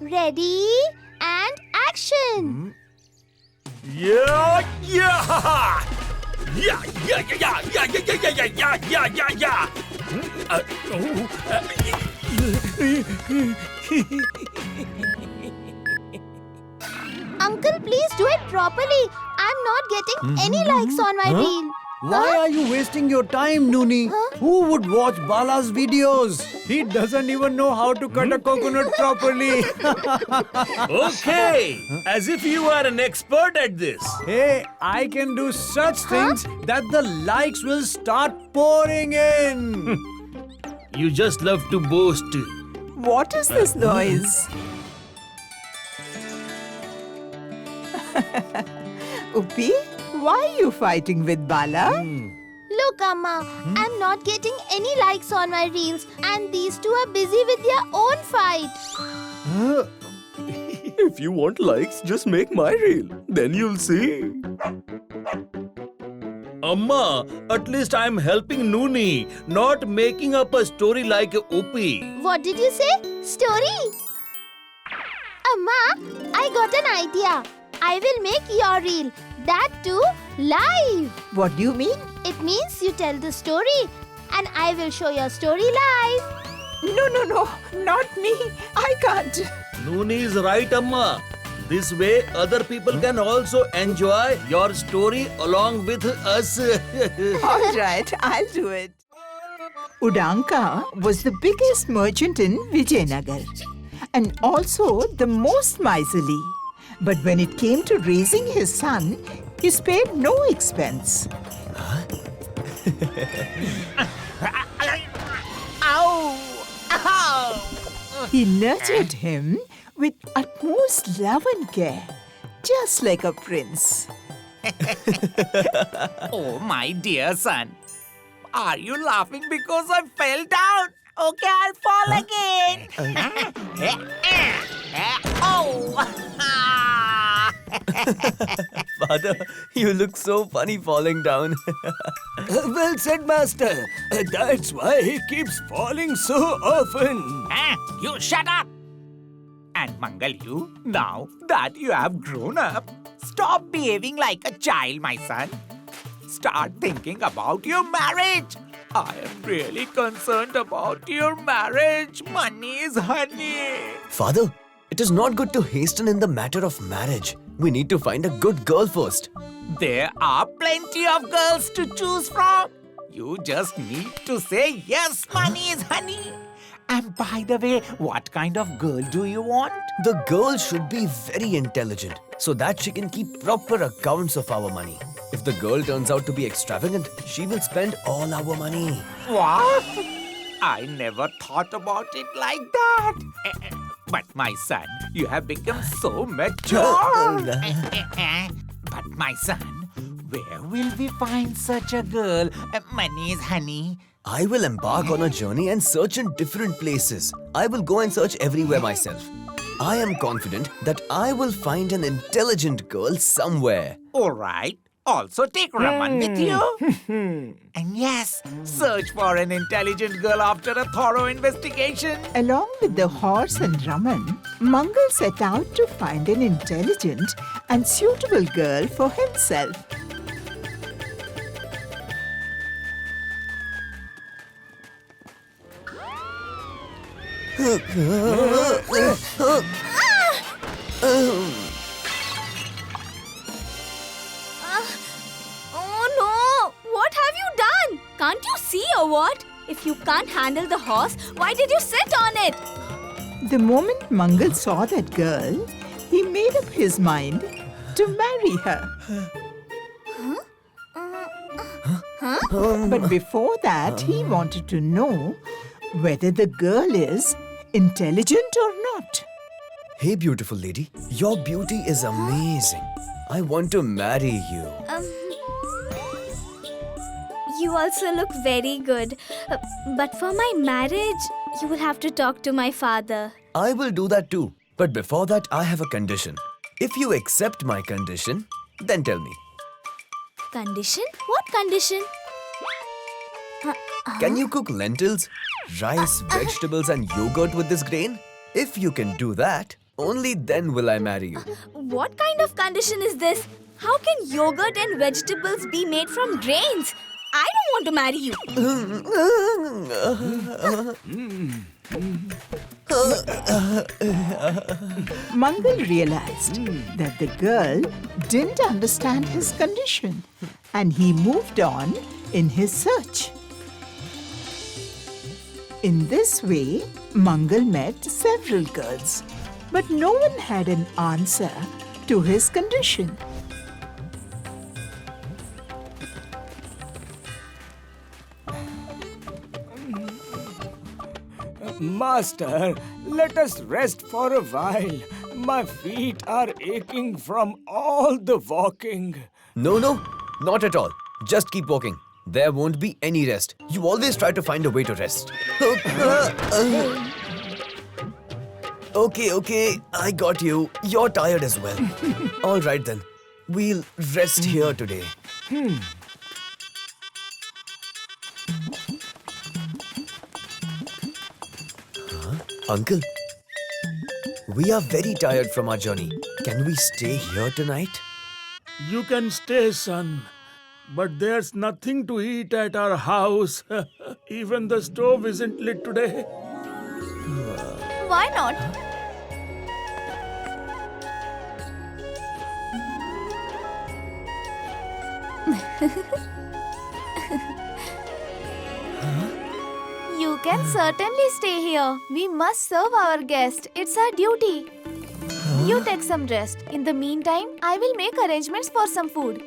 Ready and action! Yeah! Yeah! Yeah! Yeah! Yeah! Yeah! Yeah! Yeah! Yeah! Yeah! Yeah! Yeah! Yeah! Uncle, please do it properly. I'm not getting any likes on my reel. Why are you wasting your time, Nooni? Huh? Who would watch Bala's videos? He doesn't even know how to cut a coconut properly. Okay! As if you are an expert at this. Hey, I can do such things that the likes will start pouring in. You just love to boast. What is this noise? Uppi, why are you fighting with Bala? Look, Amma, I'm not getting any likes on my reels, and these two are busy with their own fight. If you want likes, just make my reel. Then you'll see. Amma, at least I'm helping Nooni, not making up a story like Uppi. What did you say? Story? Amma, I got an idea. I will make your reel. That too, live. What do you mean? It means you tell the story and I will show your story live. No, not me. I can't. Nooni is right, Amma. This way, other people can also enjoy your story along with us. All right, I'll do it. Udanka was the biggest merchant in Vijayanagar and also the most miserly. But when it came to raising his son, he spared no expense. Ow! Ow! He nurtured him with utmost love and care, just like a prince. Oh, my dear son. Are you laughing because I fell down? Okay, I'll fall again. Oh! Father, you look so funny falling down. Well said, Master. That's why he keeps falling so often. You shut up! And Mangal, you, now that you have grown up, stop behaving like a child, my son. Start thinking about your marriage. I am really concerned about your marriage. Money is honey. Father, it is not good to hasten in the matter of marriage. We need to find a good girl first. There are plenty of girls to choose from. You just need to say yes, money is honey. And by the way, what kind of girl do you want? The girl should be very intelligent so that she can keep proper accounts of our money. If the girl turns out to be extravagant, she will spend all our money. What? I never thought about it like that. But my son, you have become so mature. But my son, where will we find such a girl? Money is honey. I will embark on a journey and search in different places. I will go and search everywhere myself. I am confident that I will find an intelligent girl somewhere. All right. Also take Raman with you. And yes, search for an intelligent girl after a thorough investigation. Along with the horse and Raman, Mangal set out to find an intelligent and suitable girl for himself. Oh no! What have you done? Can't you see or what? If you can't handle the horse, why did you sit on it? The moment Mangal saw that girl, he made up his mind to marry her. But before that, he wanted to know whether the girl is intelligent or not. Hey, beautiful lady, your beauty is amazing. I want to marry you. You also look very good. But for my marriage, you will have to talk to my father. I will do that too. But before that, I have a condition. If you accept my condition, then tell me. Condition? What condition? Can you cook lentils, rice, vegetables and yogurt with this grain? If you can do that, Only then will I marry you. What kind of condition is this? How can yogurt and vegetables be made from grains? I don't want to marry you. Mangal realized that the girl didn't understand his condition and he moved on in his search. In this way, Mangal met several girls, but no one had an answer to his condition. Master, let us rest for a while. My feet are aching from all the walking. No, not at all. Just keep walking. There won't be any rest. You always try to find a way to rest. Okay, I got you. You're tired as well. All right then. We'll rest here today. Uncle, we are very tired from our journey. Can we stay here tonight? You can stay, son. But there's nothing to eat at our house. Even the stove isn't lit today. Why not? You can certainly stay here. We must serve our guest. It's our duty. You take some rest. In the meantime, I will make arrangements for some food.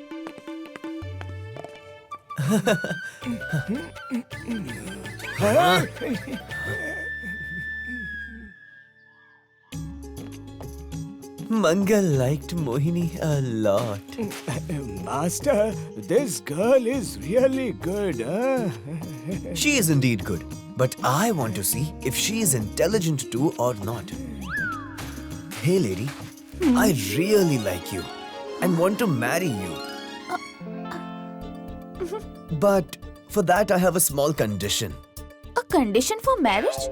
Mangal liked Mohini a lot. Master, this girl is really good, huh? She is indeed good, but I want to see if she is intelligent too or not. Hey lady, I really like you and want to marry you. But for that I have a small condition. A condition for marriage?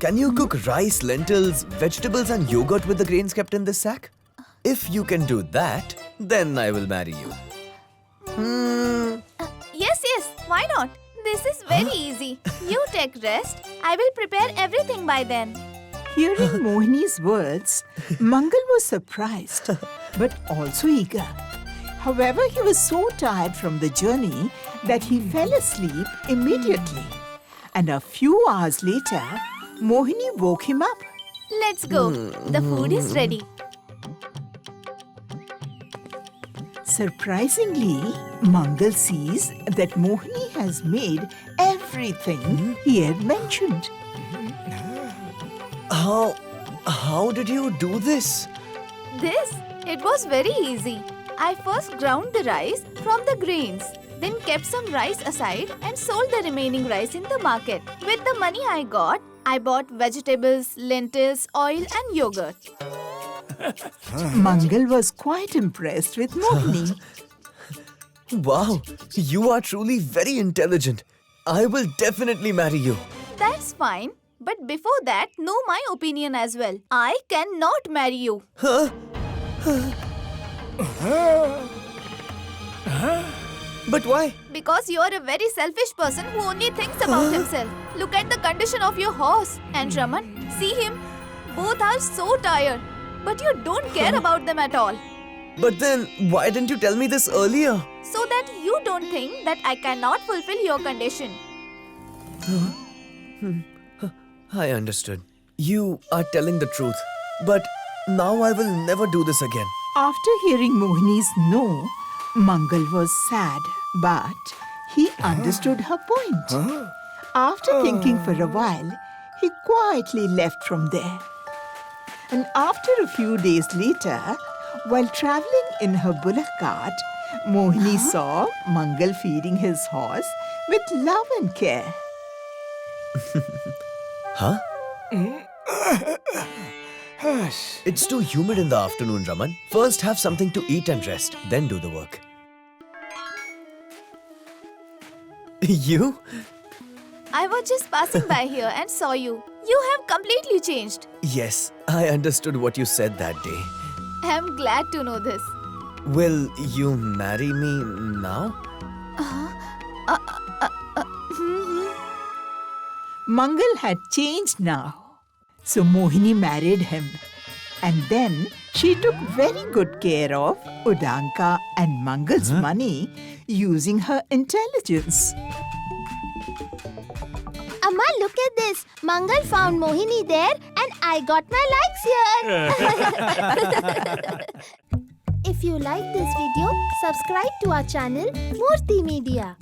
Can you cook rice, lentils, vegetables and yogurt with the grains kept in this sack? If you can do that, then I will marry you. Yes, why not? This is very easy. You take rest. I will prepare everything by then. Hearing Mohini's words, Mangal was surprised, but also eager. However, he was so tired from the journey that he fell asleep immediately. And a few hours later, Mohini woke him up. Let's go. The food is ready. Surprisingly, Mangal sees that Mohini has made everything he had mentioned. How did you do this? It was very easy. I first ground the rice from the grains, then kept some rice aside and sold the remaining rice in the market. With the money I got, I bought vegetables, lentils, oil and yogurt. Mangal was quite impressed with Mohini. Wow, you are truly very intelligent. I will definitely marry you. That's fine. But before that, know my opinion as well. I cannot marry you. But why? Because you are a very selfish person who only thinks about himself. Look at the condition of your horse. And Raman, see him? Both are so tired. But you don't care about them at all. But then, why didn't you tell me this earlier? So that you don't think that I cannot fulfill your condition. I understood. You are telling the truth. But now I will never do this again. After hearing Mohini's no, Mangal was sad, but he understood her point. After thinking for a while, he quietly left from there. And after a few days later, while traveling in her bullock cart, Mohini saw Mangal feeding his horse with love and care. Huh? It's too humid in the afternoon, Raman. First have something to eat and rest, then do the work. You? I was just passing by here and saw you. You have completely changed. Yes, I understood what you said that day. I'm glad to know this. Will you marry me now? Mangal had changed now. So Mohini married him. And then she took very good care of Udanka and Mangal's money using her intelligence. Amma, look at this. Mangal found Mohini there and I got my likes here. If you like this video, subscribe to our channel Murthy Media.